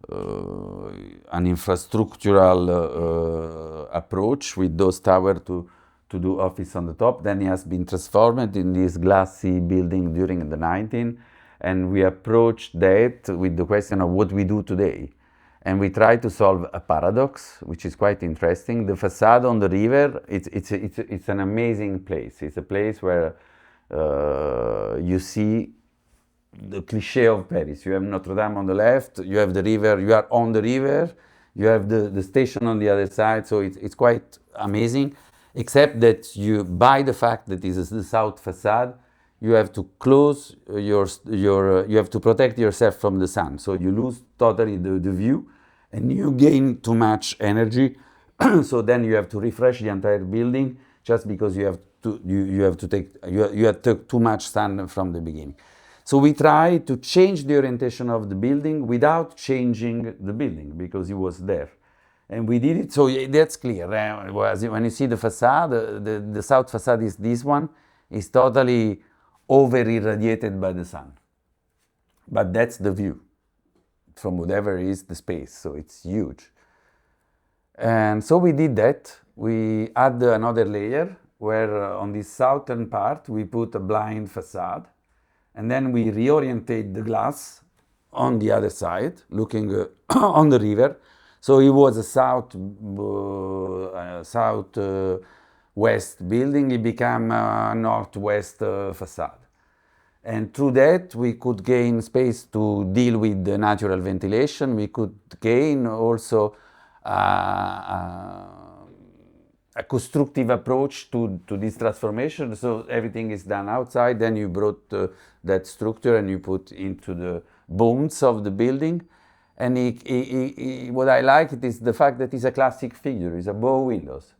an infrastructural approach with those towers to do office on the top. Then it has been transformed in this glassy building during the 19th, and we approached that with the question of what we do today. And we try to solve a paradox, which is quite interesting. The facade on the river, it's an amazing place. It's a place where you see the cliché of Paris. You have Notre Dame on the left, you have the river, you are on the river, you have the station on the other side, so it's quite amazing, except that by the fact that it is the south facade, you have to close you have to protect yourself from the sun, so you lose totally the view, and you gain too much energy, so then you have to refresh the entire building just because you took too much sun from the beginning. So we try to change the orientation of the building without changing the building because it was there. And we did it, so that's clear. When you see the facade, the south facade is this one, is totally over-irradiated by the sun. But that's the view from whatever is the space, so it's huge. And so we did that. We add another layer where on this southern part we put a blind facade, and then we reorientate the glass on the other side, looking on the river. So it was a southwest building, it became a northwest facade. And through that, we could gain space to deal with the natural ventilation. We could gain also a constructive approach to this transformation. So everything is done outside, then you brought that structure and you put into the bones of the building. And what I like it is the fact that it's a classic figure, it's a bow windows.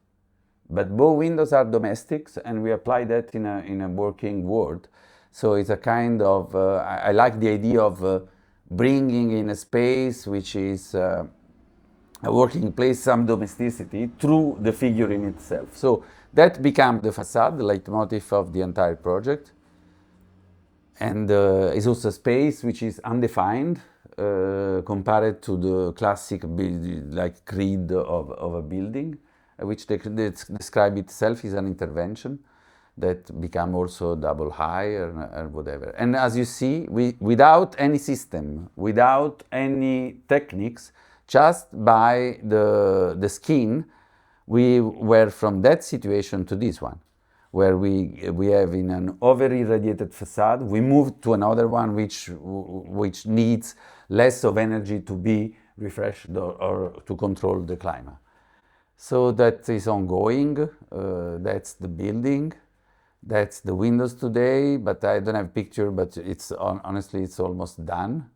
But bow windows are domestics, and we apply that in a working world. So it's a kind of, I like the idea of bringing in a space which is a working place, some domesticity through the figure in itself. So that became the facade, the leitmotif of the entire project. And it's also a space which is undefined compared to the classic grid of a building, which they describe itself as an intervention that become also double high or whatever. And as you see, without any system, without any techniques, just by the skin, we were from that situation to this one, where we have in an over-irradiated facade, we moved to another one which needs less of energy to be refreshed or to control the climate. So that is ongoing, that's the building. That's the windows today, but I don't have picture, but honestly, it's almost done.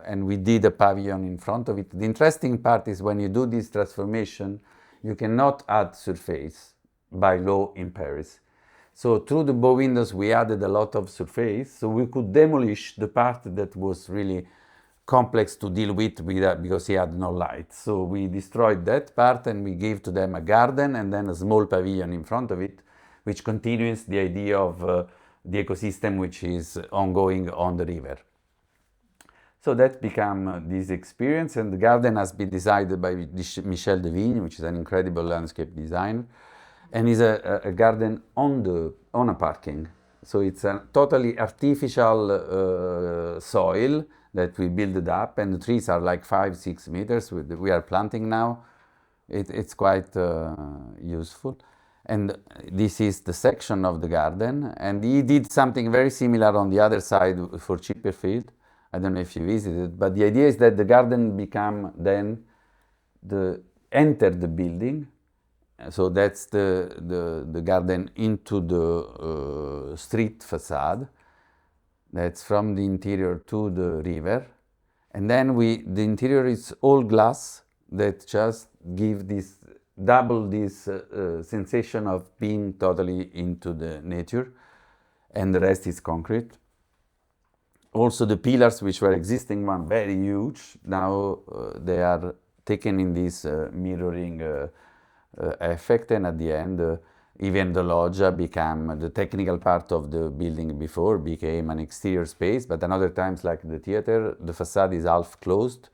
And we did a pavilion in front of it. The interesting part is when you do this transformation, you cannot add surface by law in Paris. So through the bow windows, we added a lot of surface, so we could demolish the part that was really complex to deal with because he had no light. So we destroyed that part and we gave to them a garden and then a small pavilion in front of it, which continues the idea of the ecosystem which is ongoing on the river. So that became this experience, and the garden has been designed by Michel Devigne, which is an incredible landscape designer, and is a garden on a parking. So it's a totally artificial soil that we built up, and the trees are like 5-6 meters. We are planting now. It's quite useful. And this is the section of the garden. And he did something very similar on the other side for Chipperfield. I don't know if you visited, but the idea is that the garden become then enter the building. So that's the garden into the street facade. That's from the interior to the river. And then the interior is all glass that just give double this sensation of being totally into the nature, and the rest is concrete. Also the pillars, which were existing one very huge, now they are taken in this mirroring effect, and at the end, even the loggia became the technical part of the building before became an exterior space, but another times, like the theater, the facade is half closed,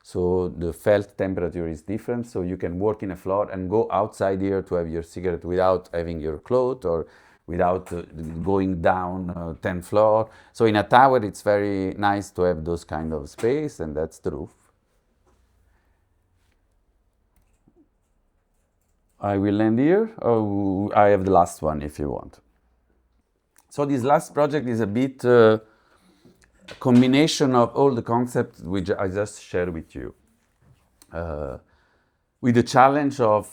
so the felt temperature is different, so you can work in a floor and go outside here to have your cigarette without having your clothes or without going down 10th floor. So in a tower it's very nice to have those kind of space, and that's the roof. I will end here. Oh, I have the last one if you want. So this last project is a bit combination of all the concepts which I just shared with you. With the challenge of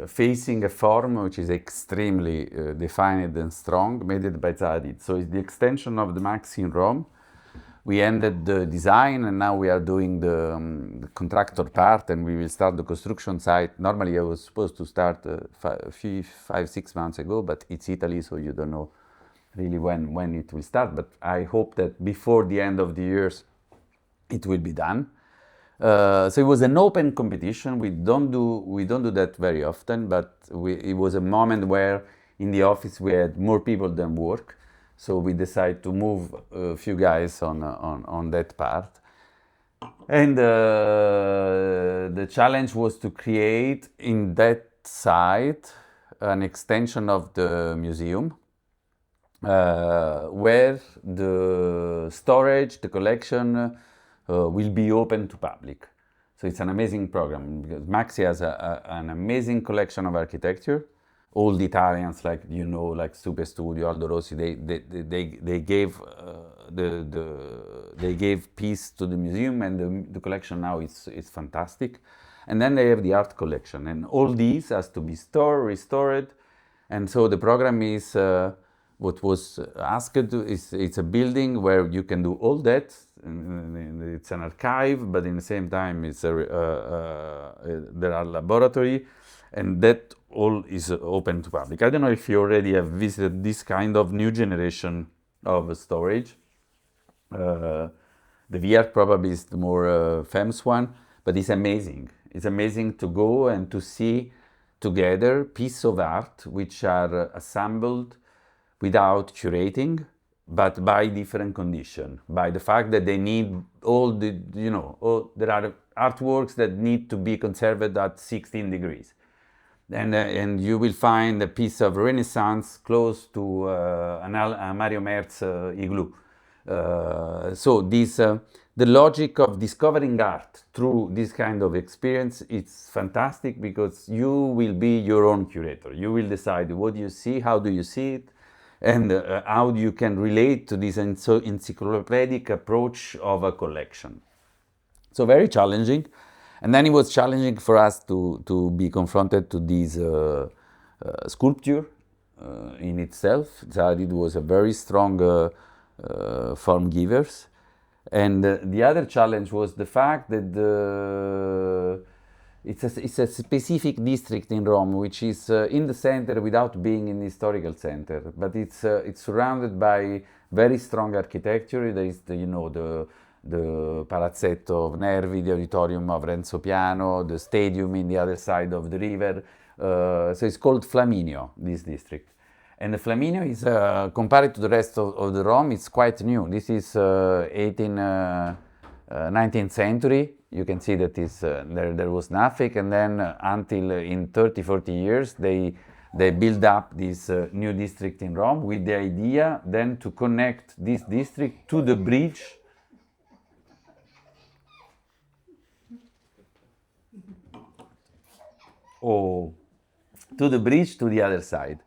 facing a form which is extremely defined and strong, made by Zadid. So it's the extension of the Max in Rome. We ended the design, and now we are doing the contractor part, and we will start the construction site. Normally I was supposed to start 5-6 months ago, but it's Italy, so you don't know really when it will start. But I hope that before the end of the years it will be done. So it was an open competition. We don't do that very often, but it was a moment where in the office we had more people than work. So we decided to move a few guys on that part. And the challenge was to create in that site an extension of the museum where the storage, the collection will be open to public. So it's an amazing program because Maxi has an amazing collection of architecture. All the Italians, like like Super Studio, Aldo Rossi, they gave they gave peace to the museum, and the collection now is fantastic. And then they have the art collection, and all these has to be stored, restored, and so the program is what was asked is it's a building where you can do all that. It's an archive, but in the same time it's there are laboratory, and that all is open to public. I don't know if you already have visited this kind of new generation of storage. The VR probably is the more famous one, but it's amazing. It's amazing to go and to see together pieces of art which are assembled without curating, but by different conditions, by the fact that they need all the, there are artworks that need to be conserved at 16 degrees. And you will find a piece of Renaissance close to a Mario Merz igloo. So the logic of discovering art through this kind of experience, it's fantastic because you will be your own curator. You will decide what do you see, how do you see it, and how you can relate to this encyclopedic approach of a collection. So very challenging. And then it was challenging for us to be confronted to this sculpture in itself. Zadid was a very strong form givers. And the other challenge was the fact that it's a specific district in Rome, which is in the center without being in the historical center. But it's surrounded by very strong architecture. There is the Palazzetto of Nervi, the Auditorium of Renzo Piano, the stadium in the other side of the river. So it's called Flaminio, this district. And the Flaminio is, compared to the rest of the Rome, it's quite new. This is 19th century. You can see that there was nothing. And then until in 30, 40 years, they build up this new district in Rome with the idea then to connect this district to the bridge to the other side.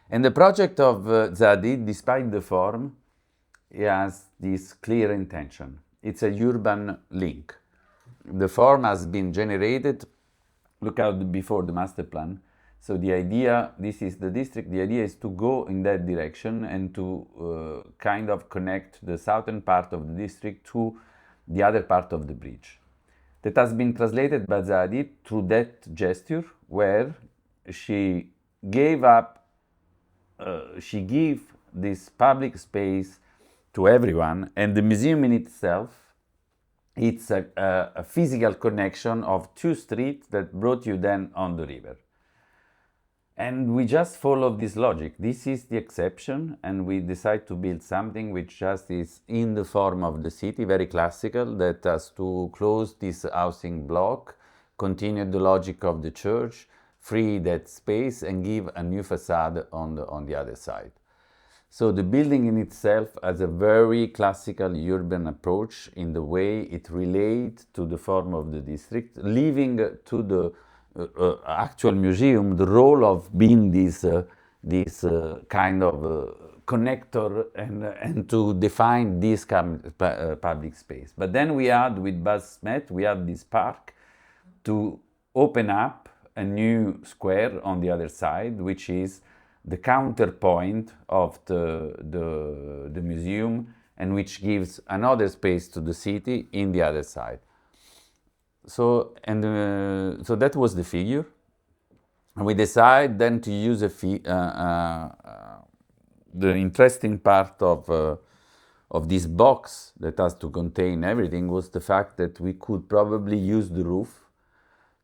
And the project of Zadid, despite the form, has this clear intention. It's a urban link. The form has been generated, look out before the master plan. So the idea, this is the district, the idea is to go in that direction and to kind of connect the southern part of the district to the other part of the bridge. That has been translated by Zadid through that gesture where she gave this public space to everyone, and the museum in itself it's a physical connection of two streets that brought you then on the river. And we just follow this logic. This is the exception, and we decide to build something which just is in the form of the city, very classical, that has to close this housing block, continue the logic of the church, free that space, and give a new facade on the other side. So the building in itself has a very classical urban approach in the way it relates to the form of the district, leaving to the actual museum the role of being this kind of connector and to define this public space. But then we had with Basmet, we had this park to open up a new square on the other side, which is the counterpoint of the museum, and which gives another space to the city in the other side. So so that was the figure, and we decided then to use the interesting part of this box that has to contain everything was the fact that we could probably use the roof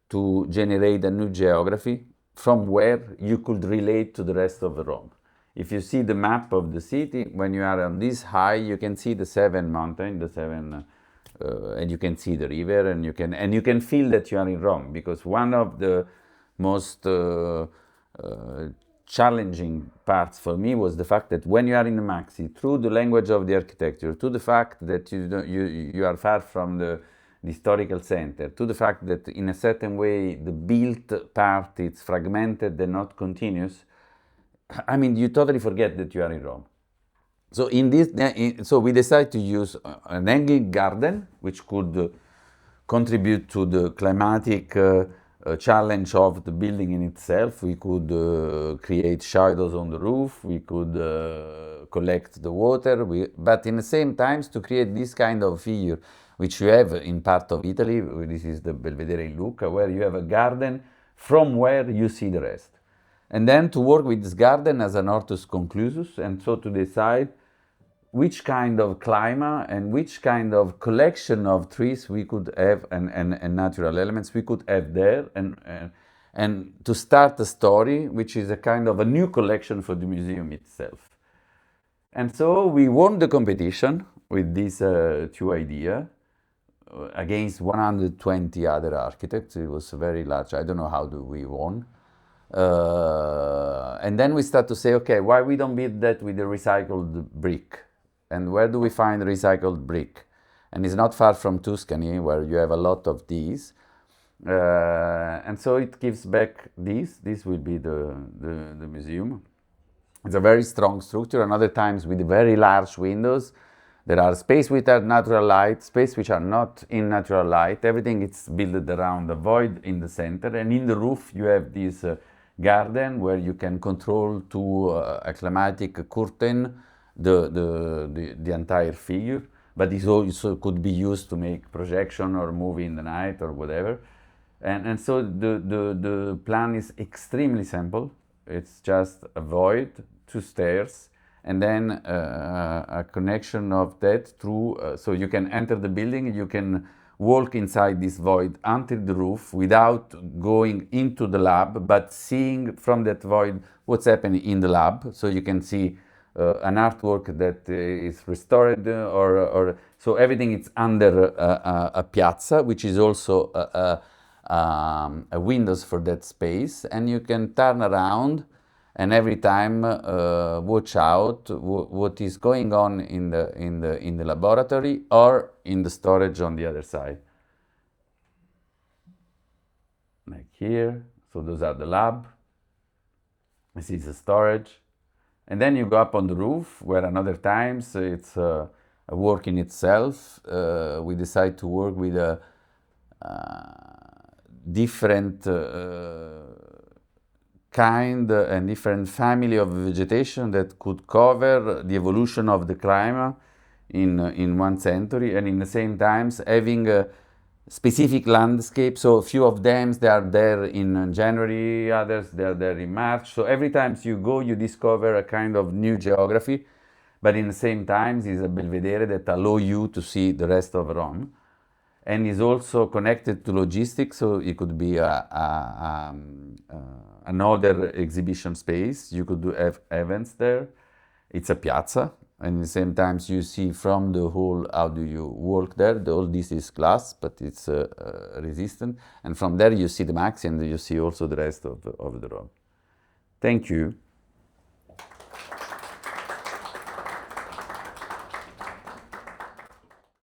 to generate a new geography from where you could relate to the rest of Rome. If you see the map of the city, when you are on this high, you can see the seven mountains, and you can see the river, and you can feel that you are in Rome, because one of the most challenging parts for me was the fact that when you are in the Maxi, through the language of the architecture, to the fact that you are far from the historical center, to the fact that in a certain way the built part is fragmented and not continuous, I mean, you totally forget that you are in Rome. So so we decided to use an hanging garden, which could contribute to the climatic challenge of the building in itself. We could create shadows on the roof, we could collect the water, but in the same time to create this kind of figure, which you have in part of Italy. This is the Belvedere in Lucca, where you have a garden from where you see the rest. And then to work with this garden as an hortus conclusus, and so to decide which kind of climate and which kind of collection of trees we could have and natural elements we could have there, and to start a story which is a kind of a new collection for the museum itself. And so we won the competition with these two ideas against 120 other architects. It was very large. I don't know how we won. And then we start to say, okay, why we don't build that with the recycled brick? And where do we find recycled brick? And it's not far from Tuscany, where you have a lot of these. And so it gives back this. This will be the museum. It's a very strong structure, and other times with very large windows. There are space which are natural light, space which are not in natural light. Everything is built around a void in the center, and in the roof you have this garden where you can control to a climatic curtain the entire figure, but it also could be used to make projection or movie in the night or whatever. And so the plan is extremely simple. It's just a void, two stairs, and then a connection of that through, so you can enter the building, you can walk inside this void until the roof without going into the lab, but seeing from that void what's happening in the lab. So you can see an artwork that is restored, or so everything is under a piazza, which is also a windows for that space, and you can turn around and every time watch out what is going on in the laboratory or in the storage on the other side. Like here, so those are the lab. This is the storage. And then you go up on the roof, where another times it's a work in itself. We decide to work with a different kind and different family of vegetation that could cover the evolution of the climate in 1 century, and in the same times having a specific landscape. So a few of them, they are there in January, others they are there in March. So every time you go, you discover a kind of new geography, but in the same time is a Belvedere that allow you to see the rest of Rome. and is also connected to logistics, so it could be another exhibition space. You could have events there. It's a piazza, and at the same time you see from the hall how do you work there. All this is glass, but it's resistant, and from there you see the maxi, and you see also the rest of the room. Thank you.